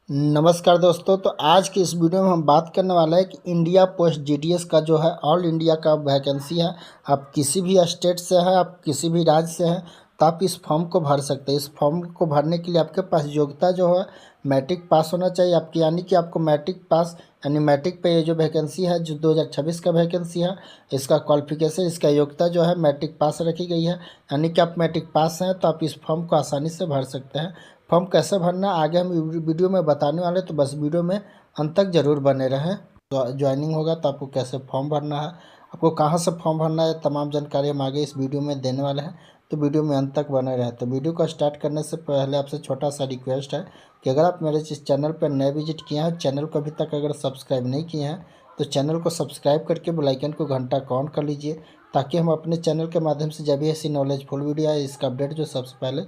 नमस्कार दोस्तों। तो आज की इस वीडियो में हम बात करने वाले हैं कि इंडिया पोस्ट जीडीएस का जो है ऑल इंडिया का वैकेंसी है। आप किसी भी स्टेट से हैं, आप किसी भी राज्य से हैं, तो आप इस फॉर्म को भर सकते हैं। इस फॉर्म को भरने के लिए आपके पास योग्यता जो है मैट्रिक पास होना चाहिए आपकी, यानी कि आपको मैट्रिक पास यानी मैट्रिक पे ये जो वैकेंसी है जो 2026 का वैकेंसी है, इसका क्वालिफिकेशन, इसका योग्यता जो है मैट्रिक पास रखी गई है। यानी कि आप मैट्रिक पास हैं तो आप इस फॉर्म को आसानी से भर सकते हैं। फॉर्म कैसे भरना आगे हम वीडियो में बताने वाले, तो बस वीडियो में अंत तक जरूर बने रहें। तो ज्वाइनिंग होगा तो आपको कैसे फॉर्म भरना है, आपको कहां से फॉर्म भरना है, तमाम जानकारी हम आगे इस वीडियो में देने वाले हैं। तो वीडियो में अंत तक बने रहें। तो वीडियो को स्टार्ट करने से पहले आपसे छोटा सा रिक्वेस्ट है कि अगर आप मेरे इस चैनल पर नए विजिट किए हैं, चैनल को अभी तक अगर सब्सक्राइब नहीं किए हैं, तो चैनल को सब्सक्राइब करके बेल आइकन को घंटा को ऑन कर लीजिए, ताकि हम अपने चैनल के माध्यम से जब भी ऐसी नॉलेजफुल वीडियो है, इसका अपडेट जो सबसे पहले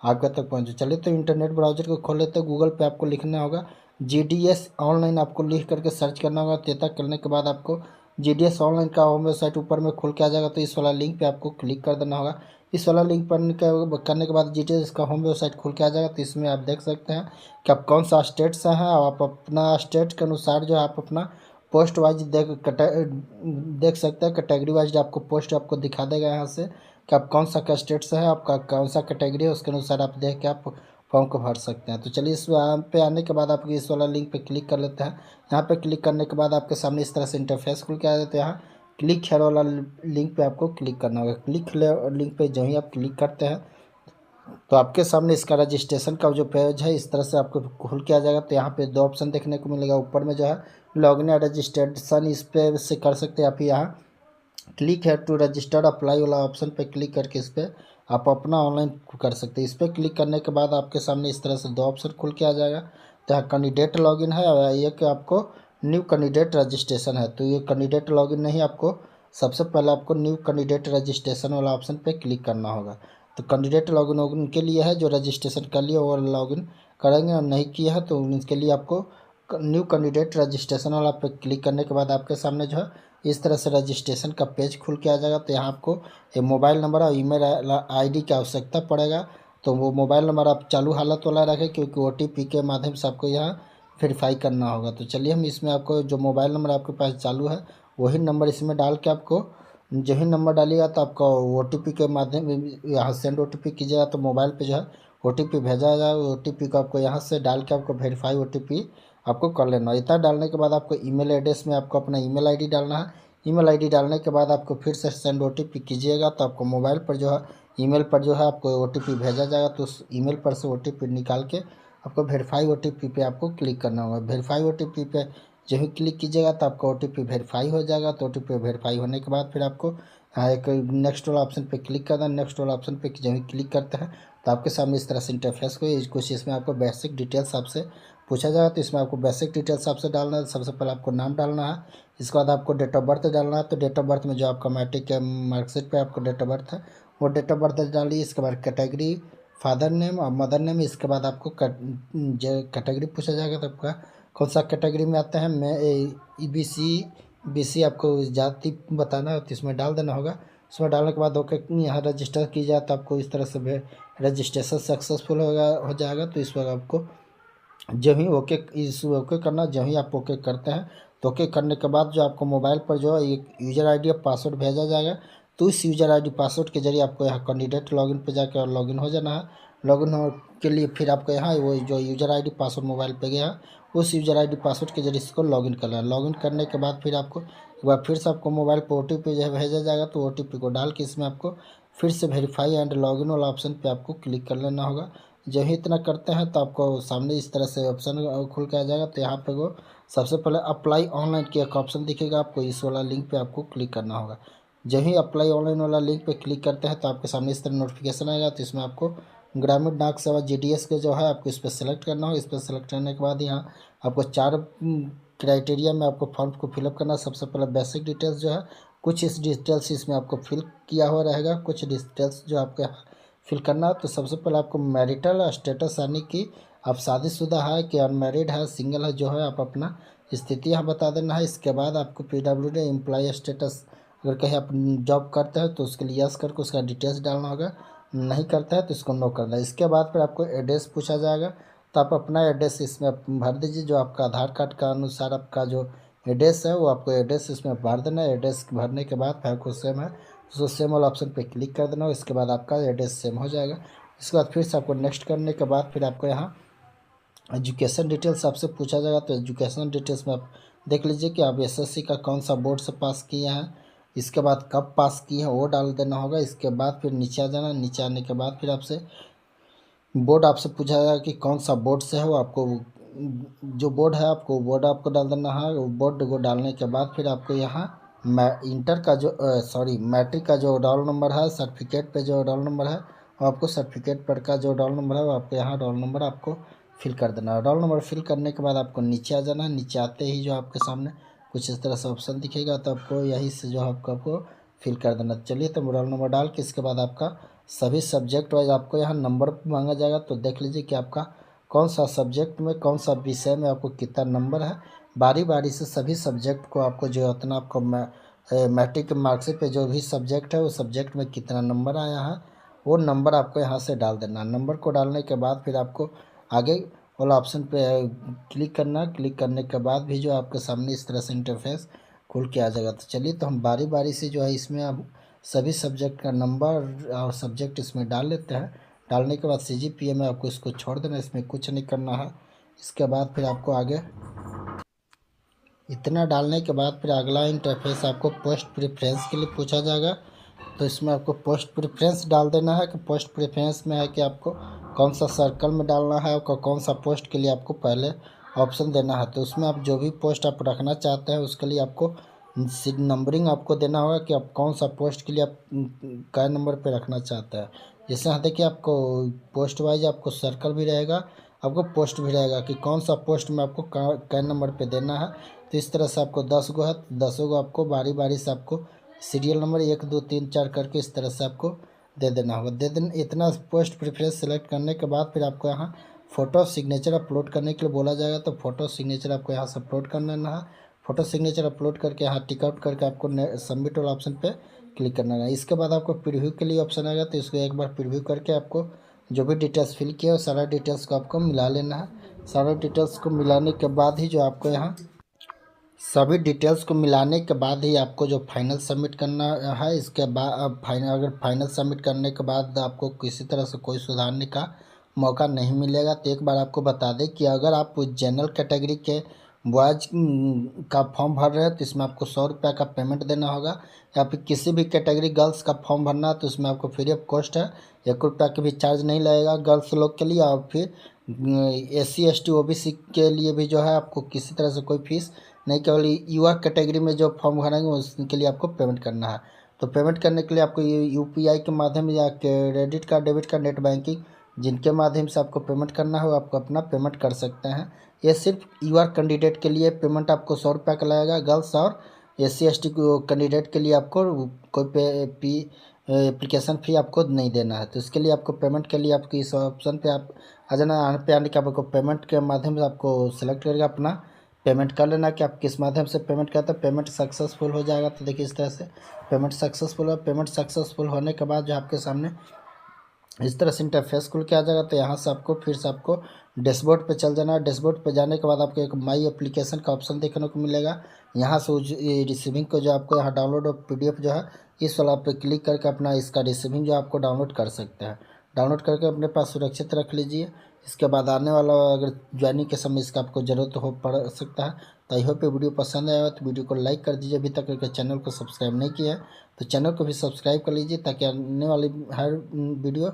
आपके तक पहुँचे। चलिए तो इंटरनेट ब्राउजर को खोल लेते हैं। गूगल पे आपको लिखना होगा जीडीएस ऑनलाइन, आपको लिख करके सर्च करना होगा। तेता करने के बाद आपको जीडीएस ऑनलाइन का होम वेबसाइट ऊपर में खुल के आ जाएगा। तो इस वाला लिंक पे आपको क्लिक कर देना होगा। इस वाला लिंक पर करने के बाद जीडीएस का होम वेबसाइट खुल के आ जाएगा। तो इसमें आप देख सकते हैं कि आप कौन सा स्टेट से हैं, और आप अपना स्टेट के अनुसार जो है आप अपना पोस्ट वाइज देख सकते हैं। कैटेगरी वाइज आपको पोस्ट आपको दिखा देगा यहाँ से कि आप कौन सा कैस्टेट से है, आपका कौन सा कैटेगरी है, उसके अनुसार आप देख के आप फॉर्म को भर सकते हैं। तो चलिए इस पे आने के बाद आप इस वाला लिंक पे क्लिक कर लेते हैं। यहाँ पे क्लिक करने के बाद आपके सामने इस तरह से इंटरफेस खुल के आ जाता है। यहाँ क्लिक हेयर वाला लिंक पे आपको क्लिक करना होगा। क्लिक लिंक पे जो ही आप क्लिक करते हैं तो आपके सामने इसका रजिस्ट्रेशन का जो पेज है इस तरह से आपको खुल के आ जाएगा। तो यहाँ पे दो ऑप्शन देखने को मिलेगा। ऊपर में जो है लॉगिन या रजिस्ट्रेशन, इस पे से कर सकते हैं आप। यहाँ क्लिक है टू रजिस्टर अप्लाई वाला ऑप्शन पे क्लिक करके इस पर आप अपना ऑनलाइन कर सकते हैं। इस पर क्लिक करने के बाद आपके सामने इस तरह से दो ऑप्शन खुल के आ जाएगा। तो यहाँ कैंडिडेट लॉगिन है और एक आपको न्यू कैंडिडेट रजिस्ट्रेशन है। तो ये कैंडिडेट लॉगिन नहीं, आपको सबसे पहले आपको न्यू कैंडिडेट रजिस्ट्रेशन वाला ऑप्शन पे क्लिक करना होगा। तो कैंडिडेट लॉगिन उनके लिए है जो रजिस्ट्रेशन कर लिए और लॉगिन करेंगे, और नहीं किया है तो उनके लिए आपको न्यू कैंडिडेट रजिस्ट्रेशन वाला पे क्लिक करने के बाद आपके सामने जो है इस तरह से रजिस्ट्रेशन का पेज खुल के आ जाएगा। तो यहाँ आपको मोबाइल नंबर और ईमेल आईडी की आवश्यकता पड़ेगा। तो वो मोबाइल नंबर आप चालू हालत वाला रखें, क्योंकि ओटीपी के माध्यम से आपको यहाँ वेरीफाई करना होगा। तो चलिए हम इसमें आपको जो मोबाइल नंबर आपके पास चालू है वही नंबर इसमें डाल के आपको जो ही नंबर डालिएगा तो आपका ओटीपी के माध्यम यहाँ सेंड ओटीपी कीजिएगा तो मोबाइल पे जो है ओटीपी भेजा जाएगा। ओटीपी को आपको यहाँ से डाल के आपको वेरीफाई ओटीपी आपको कर लेना। इतना डालने के बाद आपको ईमेल एड्रेस में आपको अपना ईमेल आईडी डालना है। ईमेल आईडी डालने के बाद आपको फिर से सेंड ओटीपी कीजिएगा तो आपको मोबाइल पर जो है ईमेल पर जो है आपको ओटीपी भेजा जाएगा। तो उस ईमेल पर से ओटीपी निकाल के आपको वेरीफाई ओटीपी पे आपको क्लिक करना होगा। वेरीफाई ओटीपी पे जो ही क्लिक कीजिएगा तो आपका ओटीपी वेरीफाई हो जाएगा। तो ओटीपी वेरीफाई होने के बाद फिर आपको एक नेक्स्ट वाला ऑप्शन पे क्लिक करना है। नेक्स्ट वाला ऑप्शन पे जब ही क्लिक करते हैं तो आपके सामने इस तरह से इंटरफेस को कुछ इसमें आपको बेसिक डिटेल्स आपसे पूछा जाएगा। तो इसमें आपको बेसिक डिटेल्स आपसे डालना है। सबसे पहले आपको नाम डालना है, इसके बाद आपको डेट ऑफ बर्थ डालना है। तो डेट ऑफ बर्थ में जो आपका मैट्रिक के मार्कशीट पे आपको डेट ऑफ बर्थ है वो डेट ऑफ बर्थ डालिए। इसके बाद कैटेगरी फादर नेम और मदर नेम, इसके बाद आपको जो कैटेगरी पूछा जाएगा तो आपका कौन सा कैटेगरी में आते हैं। मैं बीसी आपको जाति बताना है तो इसमें डाल देना होगा। इसमें डालने के बाद ओके यहाँ रजिस्टर की जाए तो आपको इस तरह से रजिस्ट्रेशन सक्सेसफुल हो जाएगा। तो इस वक्त आपको जब ही ओके इस ओके करना, जब ही आप ओके करते हैं तो ओके करने के बाद जो आपको मोबाइल पर जो है एक यूज़र आईडी और पासवर्ड भेजा जाएगा। तो इस यूज़र आईडी पासवर्ड के जरिए आपको यहाँ कैंडिडेट लॉगिन पे जाकर और लॉगिन हो जाना है। लॉगिन हो के लिए फिर आपको यहाँ वो जो यूज़र आईडी पासवर्ड मोबाइल पे गया उस यूज़र आईडी पासवर्ड के जरिए इसको लॉगिन करना है। लॉगिन करने के बाद फिर आपको एक बार फिर से आपको मोबाइल पर ओटीपी जो है भेजा जाएगा। तो ओटीपी को डाल के इसमें आपको फिर से वेरीफाई एंड लॉगिन वाला ऑप्शन पे आपको क्लिक कर लेना होगा। जब ही इतना करते हैं तो आपको सामने इस तरह से ऑप्शन खुल के आ जाएगा। तो यहाँ पे वो सबसे पहले अप्लाई ऑनलाइन की एक ऑप्शन दिखेगा, आपको इस वाला लिंक पे आपको क्लिक करना होगा। जब ही अप्लाई ऑनलाइन वाला लिंक पे क्लिक करते हैं तो आपके सामने इस तरह नोटिफिकेशन आएगा। तो इसमें आपको ग्रामीण डाक सेवा जीडीएस के जो है आपको इस पर सेलेक्ट करना होगा। इस पर सेलेक्ट करने के बाद यहाँ आपको चार क्राइटेरिया में आपको फॉर्म को फिलअप करना है। सबसे पहले बेसिक डिटेल्स जो है कुछ इस डिटेल्स इसमें आपको फिल किया हुआ रहेगा, कुछ डिटेल्स जो आपके फिल करना है। तो सबसे पहले आपको मैरिटल स्टेटस यानी कि आप शादीशुदा है कि अनमैरिड है, सिंगल है, जो है आप अपना स्थिति यहाँ बता देना है। इसके बाद आपको पीडब्ल्यूडी एम्प्लॉय स्टेटस, अगर कहीं आप जॉब करते हैं तो उसके लिए यस करके उसका डिटेल्स डालना होगा, नहीं करता है तो इसको नो करना है। इसके बाद फिर आपको एड्रेस पूछा जाएगा। तो आप अपना एड्रेस इसमें भर दीजिए। जो आपका आधार कार्ड का अनुसार आपका जो एड्रेस है वो आपको एड्रेस इसमें भर देना है। एड्रेस भरने के बाद फिर कुछ सेम है तो सेम वाला ऑप्शन पे क्लिक कर देना। इसके बाद आपका एड्रेस सेम हो जाएगा। इसके बाद फिर से आपको नेक्स्ट करने के बाद फिर आपको यहाँ एजुकेशन डिटेल्स आपसे पूछा जाएगा। तो एजुकेशन डिटेल्स में आप देख लीजिए कि आप एसएससी का कौन सा बोर्ड से पास किए हैं, इसके बाद कब पास किए हैं वो डाल देना होगा। इसके बाद फिर नीचे आ जाना। नीचे आने के बाद फिर आपसे बोर्ड आपसे पूछा जाएगा कि कौन सा बोर्ड से है, वो आपको जो बोर्ड है आपको बोर्ड आपको डाल देना है। वो बोर्ड को डालने के बाद फिर आपको यहाँ इंटर का जो मैट्रिक का जो रोल नंबर है, सर्टिफिकेट पे जो रोल नंबर है वो आपको सर्टिफिकेट पर का जो रोल नंबर है वो आपको यहाँ रोल नंबर आपको फिल कर देना है। रोल नंबर फिल करने के बाद आपको नीचे आ जाना है। नीचे आते ही जो आपके सामने कुछ इस तरह से ऑप्शन दिखेगा तो आपको यहीं से जो आपको फिल कर देना। चलिए तो रोल नंबर डाल के इसके बाद आपका सभी सब्जेक्ट वाइज आपको यहाँ नंबर मांगा जाएगा। तो देख लीजिए कि आपका कौन सा सब्जेक्ट में कौन सा विषय में आपको कितना नंबर है। बारी बारी से सभी सब्जेक्ट को आपको जो उतना आपको मैट्रिक के मार्कशीट पे जो भी सब्जेक्ट है वो सब्जेक्ट में कितना नंबर आया है वो नंबर आपको यहाँ से डाल देना। नंबर को डालने के बाद फिर आपको आगे वाला ऑप्शन पे क्लिक करना। क्लिक करने के बाद भी जो आपके सामने इस तरह से इंटरफेस खुल के आ जाएगा। तो चलिए तो हम बारी बारी से जो है इसमें अब सभी सब्जेक्ट का नंबर और सब्जेक्ट इसमें डाल लेते हैं। डालने के बाद CGPA में आपको इसको छोड़ देना, इसमें कुछ नहीं करना है। इसके बाद फिर आपको आगे इतना डालने के बाद फिर अगला इंटरफेस आपको पोस्ट प्रेफरेंस के लिए पूछा जाएगा। तो इसमें आपको पोस्ट प्रेफरेंस डाल देना है कि पोस्ट प्रेफरेंस में है कि आपको कौन सा सर्कल में डालना है और कौन सा पोस्ट के लिए आपको पहले ऑप्शन देना है। तो उसमें आप जो भी पोस्ट आप रखना चाहते हैं उसके लिए आपको नंबरिंग आपको देना होगा कि आप कौन सा पोस्ट के लिए आप कै नंबर पे रखना चाहते हैं। जैसे यहाँ देखिए आपको पोस्ट वाइज आपको सर्कल भी रहेगा, आपको पोस्ट भी रहेगा कि कौन सा पोस्ट में आपको कै नंबर पे देना है। तो इस तरह से आपको 10 गो है, 10 गो आपको बारी बारी से आपको सीरियल नंबर 1 2 3 4 करके इस तरह से आपको दे देना होगा। दे देना इतना पोस्ट प्रेफरेंस सेलेक्ट करने के बाद फिर आपको यहाँ फ़ोटो सिग्नेचर अपलोड करने के लिए बोला जाएगा। तो फ़ोटो सिग्नेचर आपको यहाँ से अपलोड कर लेना है। फ़ोटो सिग्नेचर अपलोड करके यहाँ टिक आउट करके आपको सबमिट वाला ऑप्शन पे क्लिक करना है। इसके बाद आपको प्रीव्यू के लिए ऑप्शन आएगा। तो इसको एक बार प्रीव्यू करके आपको जो भी डिटेल्स फिल किया हो सारा डिटेल्स को आपको मिला लेना है। सारा डिटेल्स को मिलाने के बाद ही जो आपको यहाँ सभी डिटेल्स को मिलाने के बाद ही आपको जो फाइनल सबमिट करना है। इसके बाद अब फाइनल सबमिट करने के बाद आपको किसी तरह से कोई सुधारने का मौका नहीं मिलेगा। तो एक बार आपको बता दें कि अगर आप जनरल कैटेगरी के बॉयज़ का फॉर्म भर रहे हैं तो इसमें आपको 100 रुपये का पेमेंट देना होगा। या फिर किसी भी कैटेगरी गर्ल्स का फॉर्म भरना है तो उसमें आपको फ्री ऑफ कॉस्ट है, 1 रुपया का भी चार्ज नहीं लगेगा गर्ल्स लोग के लिए। और फिर SC ST OBC के लिए भी जो है आपको किसी तरह से कोई फीस नहीं, केवल युवा कैटेगरी में जो फॉर्म भरेंगे उसके लिए आपको पेमेंट करना है। तो पेमेंट करने के लिए आपको UPI के माध्यम या credit card debit card net banking जिनके माध्यम से आपको पेमेंट करना है वो आपको अपना पेमेंट कर सकते हैं। ये सिर्फ युवा कैंडिडेट के लिए पेमेंट आपको 100 रुपये का लगेगा। गर्ल्स और SC ST कैंडिडेट के लिए आपको कोई एप्लीकेशन फ़ी आपको नहीं देना है। तो इसके लिए आपको पेमेंट के लिए आपकी इस ऑप्शन पे आप आ जाना। पे आने के आपको पेमेंट के माध्यम से आपको सेलेक्ट करके अपना पेमेंट कर लेना कि आप किस माध्यम से पेमेंट करते हैं। पेमेंट सक्सेसफुल हो जाएगा। तो देखिए इस तरह से पेमेंट सक्सेसफुल है। पेमेंट सक्सेसफुल होने के बाद जो आपके सामने इस तरह से इंटरफेस खुल के आ जाएगा। तो यहाँ से आपको फिर से आपको डैशबोर्ड पे चल जाना है। डैशबोर्ड पे जाने के बाद आपको एक माई एप्लीकेशन का ऑप्शन देखने को मिलेगा। यहाँ से रिसीविंग को जो आपको यहाँ डाउनलोड और PDF जो है इस वाला पे क्लिक करके अपना इसका रिसीविंग जो आपको डाउनलोड कर सकते हैं। डाउनलोड करके अपने पास सुरक्षित रख लीजिए। इसके बाद आने वाला अगर ज्वाइनिंग के समय इसका आपको ज़रूरत हो पड़ सकता है। तो आई होप वीडियो पसंद आया हो तो वीडियो को लाइक कर दीजिए। अभी तक अगर चैनल को सब्सक्राइब नहीं किया है तो चैनल को भी सब्सक्राइब कर लीजिए ताकि आने वाली हर वीडियो